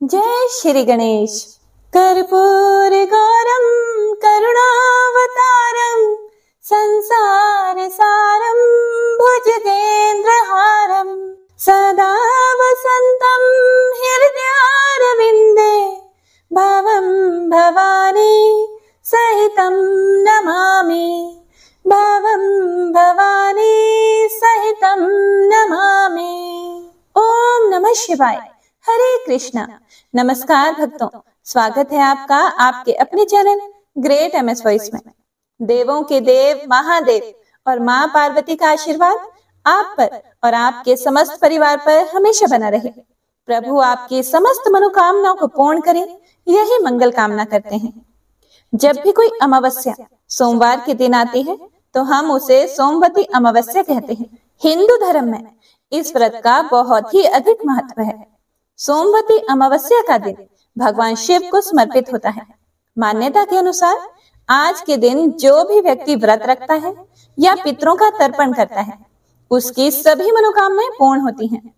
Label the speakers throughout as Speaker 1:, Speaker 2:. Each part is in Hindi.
Speaker 1: जय श्री गणेश। कर्पूर गौरम करुणावतारम संसार सारम भुजगेन्द्रहारम सदा वसंतम हृदयारविंदे भवं भवानी सहितं नमामि भवं भवानी सहितं नमामि। ओम नमः शिवाय। हरे कृष्णा। नमस्कार भक्तों, स्वागत है आपका आपके अपने चैनल ग्रेट एमएस वॉइस में। देवों के देव महादेव और माँ पार्वती का आशीर्वाद आप पर और आपके समस्त परिवार पर हमेशा बना रहे। प्रभु आपकी समस्त मनोकामनाओं को पूर्ण करें, यही मंगल कामना करते हैं। जब भी कोई अमावस्या सोमवार के दिन आती है तो हम उसे सोमवती अमावस्या कहते हैं। हिंदू धर्म में इस व्रत का बहुत ही अधिक महत्व है। सोमवती अमावस्या का दिन भगवान शिव को समर्पित होता है। मान्यता के अनुसार आज के दिन जो भी व्यक्ति व्रत रखता है या पितरों का तर्पण करता है, उसकी सभी मनोकामनाएं पूर्ण होती हैं।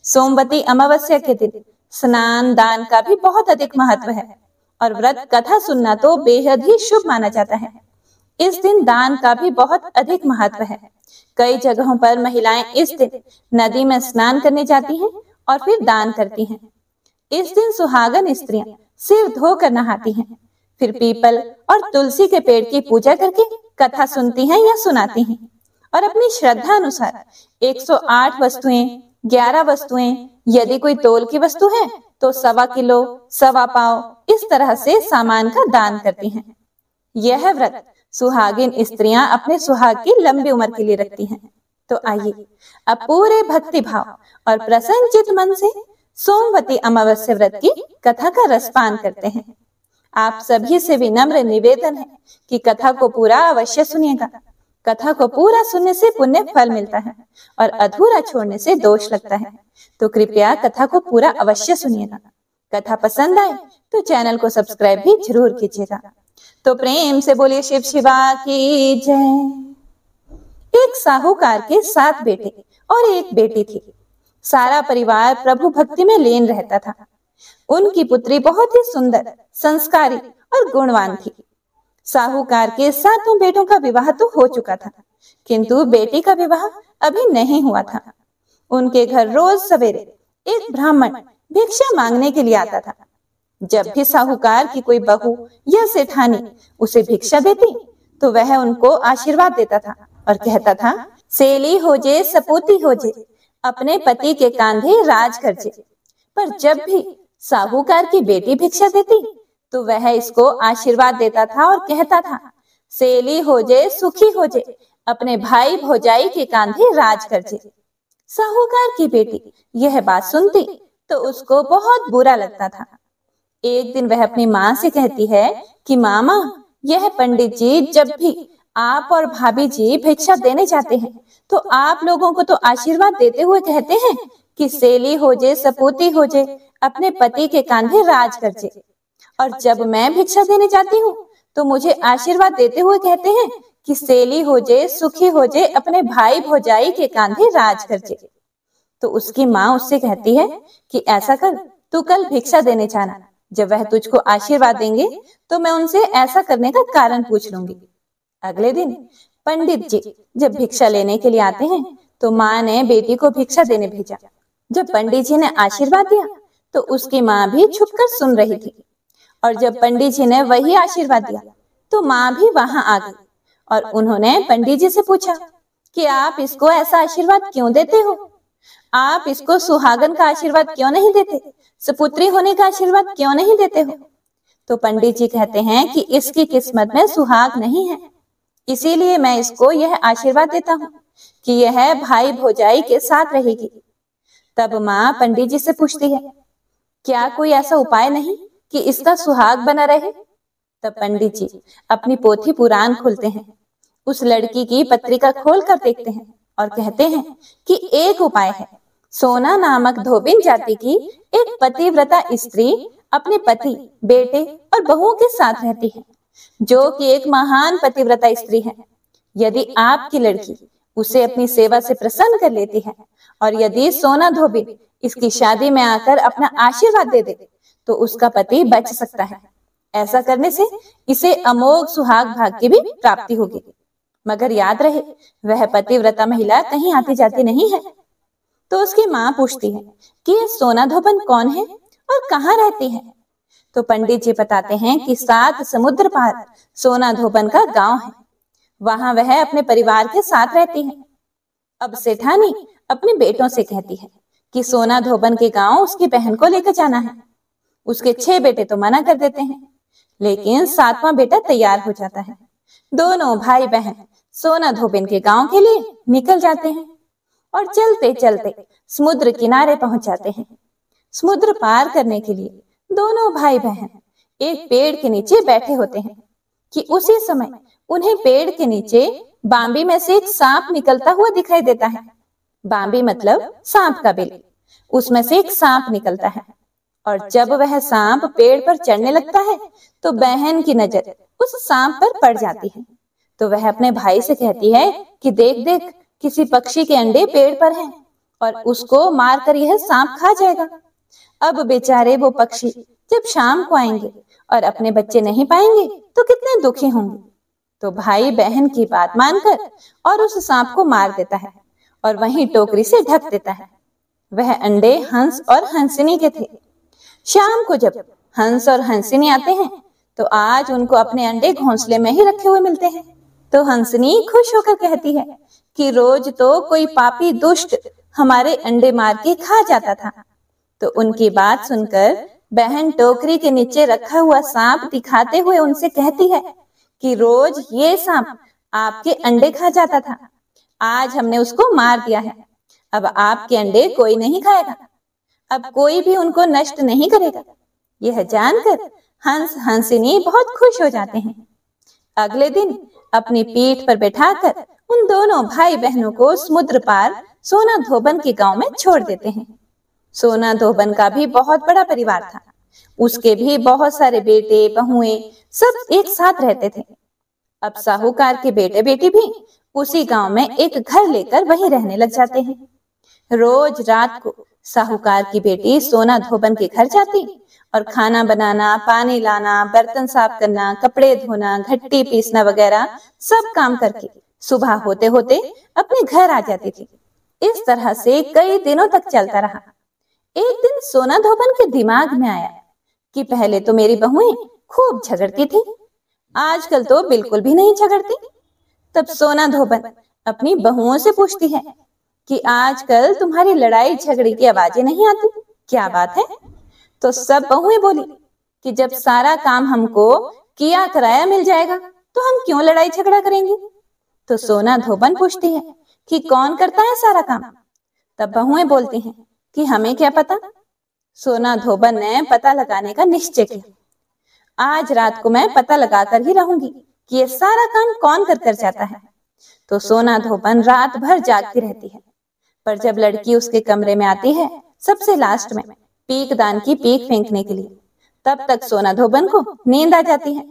Speaker 1: सोमवती अमावस्या के दिन स्नान दान का भी बहुत अधिक महत्व है और व्रत कथा सुनना तो बेहद ही शुभ माना जाता है। इस दिन दान का भी बहुत अधिक महत्व है। कई जगहों पर महिलाएं इस दिन नदी में स्नान करने जाती हैं और फिर दान करती हैं। इस दिन सुहागन स्त्रियां सिर धोकर नहाती हैं, फिर पीपल और तुलसी के पेड़ की पूजा करके कथा सुनती हैं या सुनाती हैं और अपनी श्रद्धा अनुसार 108 वस्तुएं, 11 वस्तुएं, यदि कोई तोल की वस्तु है तो 1.25 किलो, 1.25 पाव, इस तरह से सामान का दान करती हैं। यह व्रत सुहागिन स्त्रियां अपने सुहाग की लंबी उम्र के लिए रखती हैं। तो आइए अब पूरे भक्ति भाव और प्रसन्नचित मन से सोमवती अमावस्या व्रत की कथा का रसपान करते हैं। आप सभी से विनम्र निवेदन है कि कथा को पूरा अवश्य सुनिएगा। कथा को पूरा सुनने से पुण्य फल मिलता है और अधूरा छोड़ने से दोष लगता है। तो कृपया कथा को पूरा अवश्य सुनिएगा। कथा पसंद आए तो चैनल को सब्सक्राइब भी जरूर कीजिएगा। तो प्रेम से बोलिए शिव शिवा की जय। एक साहूकार के 7 बेटे और एक बेटी थी। सारा परिवार प्रभु भक्ति में लीन रहता था। उनकी पुत्री बहुत ही सुंदर, संस्कारी और गुणवान थी। साहूकार के 7 बेटों का विवाह तो हो चुका था, किंतु बेटी का विवाह अभी नहीं हुआ था। उनके घर रोज सवेरे एक ब्राह्मण भिक्षा मांगने के लिए आता था। जब भी साहूकार की कोई बहू या सेठानी उसे भिक्षा देती तो वह उनको आशीर्वाद देता था और कहता था, सेली हो जे सपूती हो जे, अपने पति के कांधे राज कर जे। पर जब भी साहूकार की बेटी भिक्षा देती तो वह इसको आशीर्वाद देता था और कहता था, सेली हो जे सुखी हो जे, अपने भाई भौजाई के कांधे राज कर जे। साहूकार की बेटी यह बात सुनती तो उसको बहुत बुरा लगता था। एक दिन वह अपनी माँ से कहती है कि मामा, यह पंडित जी जब भी आप और भाभी जी भिक्षा देने जाते हैं तो आप लोगों को तो आशीर्वाद देते हुए कहते हैं कि सेली हो जे सपूती हो जे, अपने पति के कांधे राज कर जे, और जब मैं भिक्षा देने जाती हूँ तो मुझे आशीर्वाद देते हुए कहते हैं कि सेली हो जे सुखी हो जे, अपने भाई भौजाई के कांधे राज कर जे। तो उसकी माँ उससे कहती है कि ऐसा कर, तू कल भिक्षा देने जाना। जब वह तुझको आशीर्वाद देंगे तो मैं उनसे ऐसा करने का कारण पूछ लूंगी। अगले दिन पंडित जी जब भिक्षा लेने के लिए आते हैं तो माँ ने बेटी को भिक्षा देने भेजा। जब पंडित जी ने आशीर्वाद दिया तो उसकी माँ भी छुपकर सुन रही थी, और जब पंडित जी ने वही आशीर्वाद दिया तो माँ भी वहां आ गई और उन्होंने पंडित जी से पूछा कि आप इसको ऐसा आशीर्वाद क्यों देते हो? आप इसको सुहागन का आशीर्वाद क्यों नहीं देते? सपुत्री होने का आशीर्वाद क्यों नहीं देते हो? तो पंडित जी कहते हैं कि इसकी किस्मत में सुहाग नहीं है, इसीलिए मैं इसको यह आशीर्वाद देता हूँ कि यह भाई भौजाई के साथ रहेगी। तब माँ पंडित जी से पूछती है, क्या कोई ऐसा उपाय नहीं कि इसका सुहाग बना रहे? तब पंडित जी अपनी पोथी पुराण खोलते हैं, उस लड़की की पत्रिका खोल कर देखते हैं और कहते हैं कि एक उपाय है। सोना नामक धोबिन जाति की एक पतिव्रता स्त्री अपने पति, बेटे और बहुओं के साथ रहती है, जो कि एक महान पतिव्रता स्त्री है। यदि आपकी लड़की उसे अपनी सेवा से प्रसन्न कर लेती है, और यदि सोना धोबिन इसकी शादी में आकर अपना आशीर्वाद दे दे तो उसका पति बच सकता है। ऐसा करने से इसे अमोघ सुहाग भाग्य की भी प्राप्ति होगी। मगर याद रहे, वह पतिव्रता महिला कहीं आती जाती नहीं है। तो उसकी माँ पूछती है कि ये सोना धोबन कौन है और कहाँ रहती है। तो पंडित जी बताते हैं कि 7 समुद्र पार सोना धोबन का गांव है। वहां वह अपने परिवार के साथ रहती है। अब सेठानी अपने बेटों से कहती है कि सोना धोबन के गांव उसकी बहन को लेकर जाना है। उसके 6 बेटे तो मना कर देते हैं, लेकिन 7वां बेटा तैयार हो जाता है। दोनों भाई बहन सोना धोबन के गांव के लिए निकल जाते हैं और चलते चलते समुद्र किनारे पहुंच जाते हैं। समुद्र पार करने के लिए दोनों भाई बहन एक पेड़ के नीचे बैठे होते हैं कि उसी समय उन्हें पेड़ के नीचे बांबी में से एक सांप निकलता हुआ दिखाई देता है। बांबी मतलब सांप का बिल। उसमें से एक सांप निकलता है, और जब वह सांप पेड़ पर चढ़ने लगता है तो बहन की नजर उस सांप पर पड़ जाती है। तो वह अपने भाई से कहती है कि देख देख, किसी पक्षी के अंडे पेड़ पर हैं और उसको मारकर यह सांप खा जाएगा। अब बेचारे वो पक्षी जब शाम को आएंगे और अपने बच्चे नहीं पाएंगे तो कितने दुखी होंगे। तो भाई बहन की बात मानकर और उस सांप को मार देता है और वहीं टोकरी से ढक देता है। वह अंडे हंस और हंसिनी के थे। शाम को जब हंस और हंसिनी आते हैं तो आज उनको अपने अंडे घोंसले में ही रखे हुए मिलते हैं। तो हंसिनी खुश होकर कहती है कि रोज तो कोई पापी दुष्ट हमारे अंडे मार के खा जाता था। तो उनकी बात सुनकर बहन टोकरी के नीचे रखा हुआ सांप दिखाते हुए उनसे कहती है कि रोज ये सांप आपके अंडे खा जाता था, आज हमने उसको मार दिया है। अब आपके अंडे कोई नहीं खाएगा, अब कोई भी उनको नष्ट नहीं करेगा। यह जानकर हंस हंसिनी बहुत खुश हो जाते हैं। अगले दिन अपनी पीठ पर बैठाकर उन दोनों भाई बहनों को समुद्र पार सोना धोबन के गांव में छोड़ देते हैं। सोना धोबन का भी बहुत बड़ा परिवार था। उसके भी बहुत सारे बेटे बहुएं सब एक साथ रहते थे। अब साहूकार के बेटे बेटी भी उसी गांव में एक घर लेकर वहीं रहने लग जाते हैं। रोज रात को साहूकार की बेटी सोना धोबन के घर जाती और खाना बनाना, पानी लाना, बर्तन साफ करना, कपड़े धोना, घट्टी पीसना वगैरह सब काम करके सुबह होते होते अपने घर आ जाती थी। इस तरह से कई दिनों तक चलता रहा। एक दिन सोना धोबन के दिमाग में आया कि पहले तो मेरी बहुएं खूब झगड़ती थी, आजकल तो बिल्कुल भी नहीं झगड़ती। तब सोना धोबन अपनी बहुओं से पूछती है कि आजकल तुम्हारी लड़ाई झगड़े की आवाजें नहीं आती, क्या बात है? तो सब बहुएं बोली कि जब सारा काम हमको किया कराया मिल जाएगा तो हम क्यों लड़ाई झगड़ा करेंगे। तो सोना धोबन पूछती है कि कौन करता है सारा काम। तब बहुएं बोलती हैं कि हमें क्या पता। सोना धोबन ने पता लगाने का निश्चय किया। आज रात को मैं पता लगाकर ही रहूंगी कि ये सारा काम कौन कर कर जाता है। तो सोना धोबन रात भर जागती रहती है, पर जब लड़की उसके कमरे में आती है सबसे लास्ट में पीक दान की पीक फेंकने के लिए, तब तक सोना धोबन को नींद आ जाती है।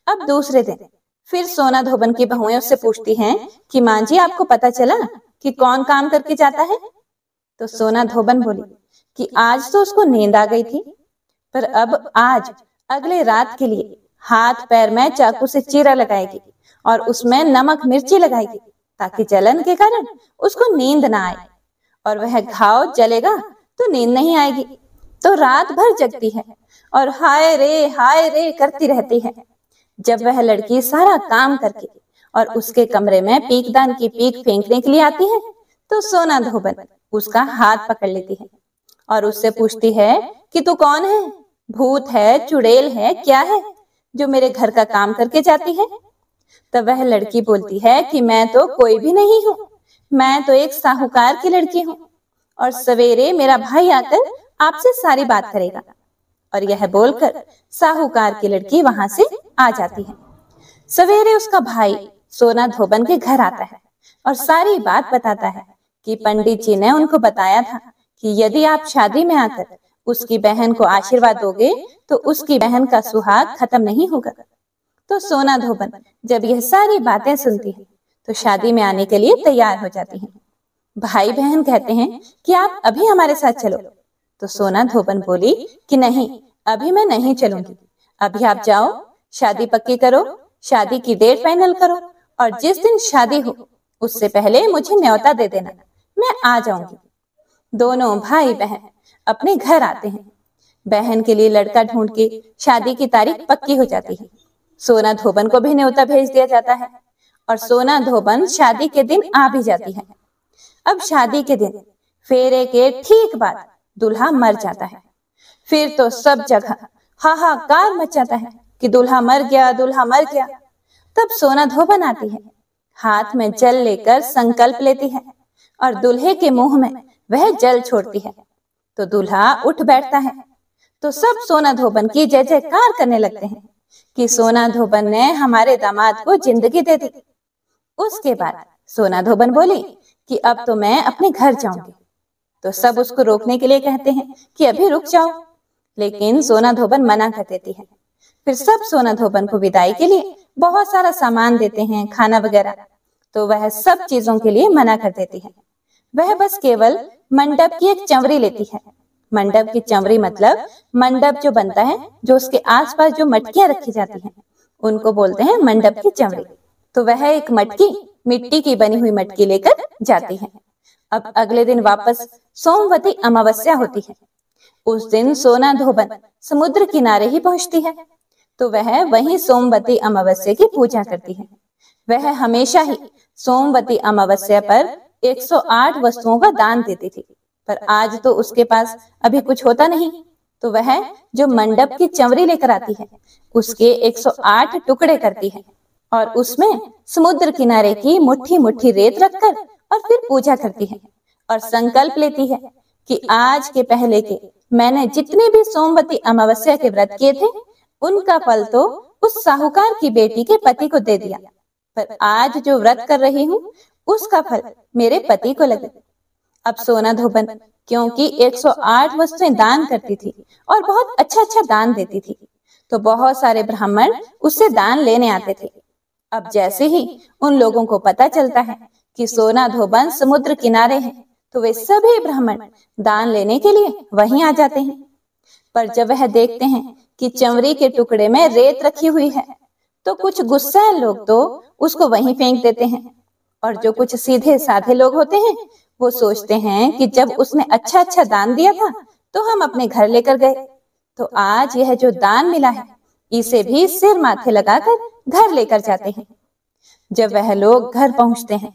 Speaker 1: अब दूसरे दिन फिर सोना धोबन की बहुएं उससे पूछती हैं कि मां जी, आपको पता चला कि कौन काम करके जाता है। तो सोना धोबन बोली कि आज तो उसको नींद आ गई थी, पर अब आज अगले रात के लिए हाथ पैर में चाकू से चीरा लगाएगी और उसमें नमक मिर्ची लगाएगी ताकि जलन के कारण उसको नींद ना आए, और वह घाव जलेगा तो नींद नहीं आएगी। तो रात भर जगती है और हाय रे करती रहती है। जब वह लड़की सारा काम करके और उसके कमरे में पीकदान की पीक फेंकने के लिए आती है तो सोना धोबन उसका हाथ पकड़ लेती है और उससे पूछती है कि तू कौन है, भूत है, चुड़ैल है, क्या है जो मेरे घर का काम करके जाती है। तब वह लड़की बोलती है कि मैं तो कोई भी नहीं हूँ, मैं तो एक साहूकार की लड़की हूँ और सवेरे मेरा भाई आकर आपसे सारी बात करेगा। और यह बोलकर साहूकार की लड़की वहां से आ जाती है। सवेरे उसका भाई सोना धोबन के घर आता है और सारी बात बताता है कि पंडित जी ने उनको बताया था कि यदि आप शादी में आकर उसकी बहन को आशीर्वाद दोगे तो उसकी बहन का सुहाग खत्म नहीं होगा। तो सोना धोबन जब यह सारी बातें सुनती है तो शादी में आने के लिए तैयार हो जाती हैं। भाई बहन कहते हैं कि आप अभी हमारे साथ चलो। तो सोना धोबन बोली कि नहीं, अभी मैं नहीं चलूंगी। अभी आप जाओ, शादी पक्की करो, शादी की डेट फाइनल करो, और जिस दिन शादी हो उससे पहले मुझे न्योता दे देना, मैं आ जाऊंगी। दोनों भाई बहन अपने घर आते हैं। बहन के लिए लड़का ढूंढ के शादी की तारीख पक्की हो जाती है। सोना धोबन को भी न्योता भेज दिया जाता है और सोना धोबन शादी के दिन आ भी जाती है। अब शादी के दिन फेरे के ठीक बाद दूल्हा मर जाता है। फिर तो सब जगह हाहाकार मच जाता है कि दूल्हा मर गया, दूल्हा मर गया। तब सोना धोबन आती है, हाथ में जल लेकर संकल्प लेती है और दूल्हे के मुंह में वह जल छोड़ती है। तो दूल्हा उठ बैठता है। तो सब सोना धोबन की जय जयकार करने लगते हैं कि सोना धोबन ने हमारे दामाद को जिंदगी दे दी। उसके बाद सोना धोबन बोली कि अब तो मैं अपने घर जाऊंगी। तो सब उसको रोकने के लिए कहते हैं कि अभी रुक जाओ, लेकिन सोना धोबन मना कर देती है। फिर सब सोना धोबन को विदाई के लिए बहुत सारा सामान देते हैं, खाना वगैरह। तो वह सब चीजों के लिए मना कर देती है। वह बस केवल मंडप की एक चंवरी लेती है। मंडप की चंवरी मतलब मंडप जो बनता है, जो उसके आसपास जो मटकियां रखी जाती हैं, उनको बोलते हैं मंडप की चंवरी। तो वह एक मटकी, मिट्टी की बनी हुई मटकी लेकर जाती है। अब अगले दिन वापस सोमवती अमावस्या होती है। उस दिन सोना धोबन समुद्र किनारे ही पहुंचती है। तो वह वहीं सोमवती अमावस्या की पूजा करती है। वह हमेशा ही सोमवती अमावस्या पर 108 वस्तुओं का दान देती थी, पर आज तो उसके पास अभी कुछ होता नहीं। तो वह जो मंडप की चंवरी लेकर आती है, उसके 108 टुकड़े करती है और उसमें समुद्र किनारे की मुट्ठी मुट्ठी रेत रखकर और फिर पूजा करती है और संकल्प लेती है कि आज के पहले के मैंने जितने भी सोमवती अमावस्या के व्रत किए थे, उनका फल तो उस साहूकार की बेटी के पति को दे दिया, पर आज जो व्रत कर रही हूँ उसका फल मेरे पति को लगे। अब सोना धोबन क्योंकि 108 वस्तुएं दान करती थी और बहुत अच्छा अच्छा दान देती थी, तो बहुत सारे ब्राह्मण उससे दान लेने आते थे। अब जैसे ही उन लोगों को पता चलता है कि सोना धोबन समुद्र किनारे है, तो वे सभी ब्राह्मण दान लेने के लिए वहीं आ जाते हैं। पर जब वह देखते हैं कि चंवरी के टुकड़े में रेत रखी हुई है, तो कुछ गुस्सैल लोग तो उसको वहीं फेंक देते हैं, और जो कुछ सीधे साधे लोग होते हैं वो सोचते हैं कि जब उसने अच्छा अच्छा दान दिया था तो हम अपने घर लेकर गए, तो आज यह जो दान मिला है इसे भी सिर माथे लगाकर घर लेकर जाते हैं। जब वह लोग घर पहुंचते हैं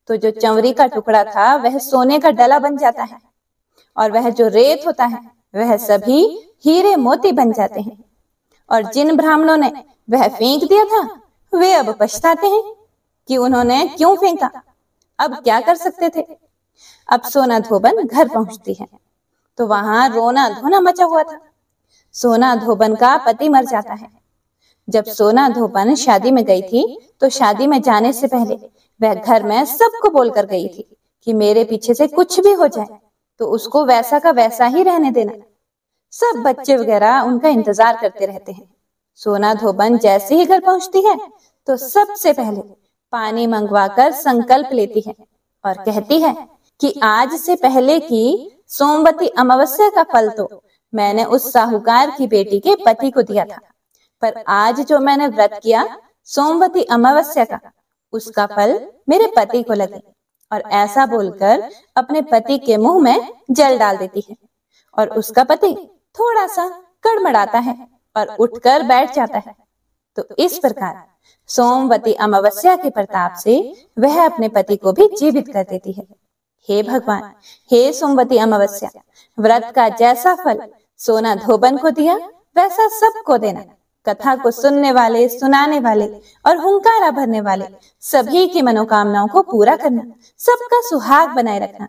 Speaker 1: तो जो चंवरी का टुकड़ा था वह सोने का डला बन जाता है, और वह जो रेत होता है वह सभी हीरे मोती बन जाते हैं। और जिन ब्राह्मणों ने वह फेंक दिया था वे अब पछताते हैं कि उन्होंने क्यों फेंका, अब क्या कर सकते थे। अब सोना धोबन घर पहुंचती है तो वहां रोना धोना मचा हुआ था। सोना धोबन का पति मर जाता है। जब सोना धोबन शादी में गई थी तो शादी में जाने से पहले वह घर में सबको बोलकर गई थी कि मेरे पीछे से कुछ भी हो जाए तो उसको वैसा का वैसा ही रहने देना। सब बच्चे वगैरह उनका इंतजार करते रहते हैं। सोना धोबन जैसे ही घर पहुंचती है तो सबसे पहले पानी मंगवाकर संकल्प लेती है और कहती है कि आज से पहले की सोमवती अमावस्या का फल तो मैंने उस साहूकार की बेटी के पति को दिया था, पर आज जो मैंने व्रत किया सोमवती अमावस्या का, उसका फल मेरे पति को लगे। और ऐसा बोलकर अपने पति के मुंह में जल डाल देती है और उसका पति थोड़ा सा कड़मड़ाता है और उठकर बैठ जाता है। तो इस प्रकार सोमवती अमावस्या के प्रताप से वह अपने पति को भी जीवित कर देती है। हे भगवान, हे सोमवती अमावस्या, व्रत का जैसा फल सोना धोबन को दिया वैसा सबको देना। कथा को सुनने वाले, सुनाने वाले और हुंकारा भरने वाले सभी की मनोकामनाओं को पूरा करना, सबका सुहाग बनाए रखना।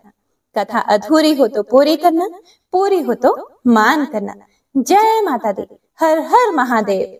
Speaker 1: कथा अधूरी हो तो पूरी करना, पूरी हो तो मान करना। जय माता दी, हर हर महादेव।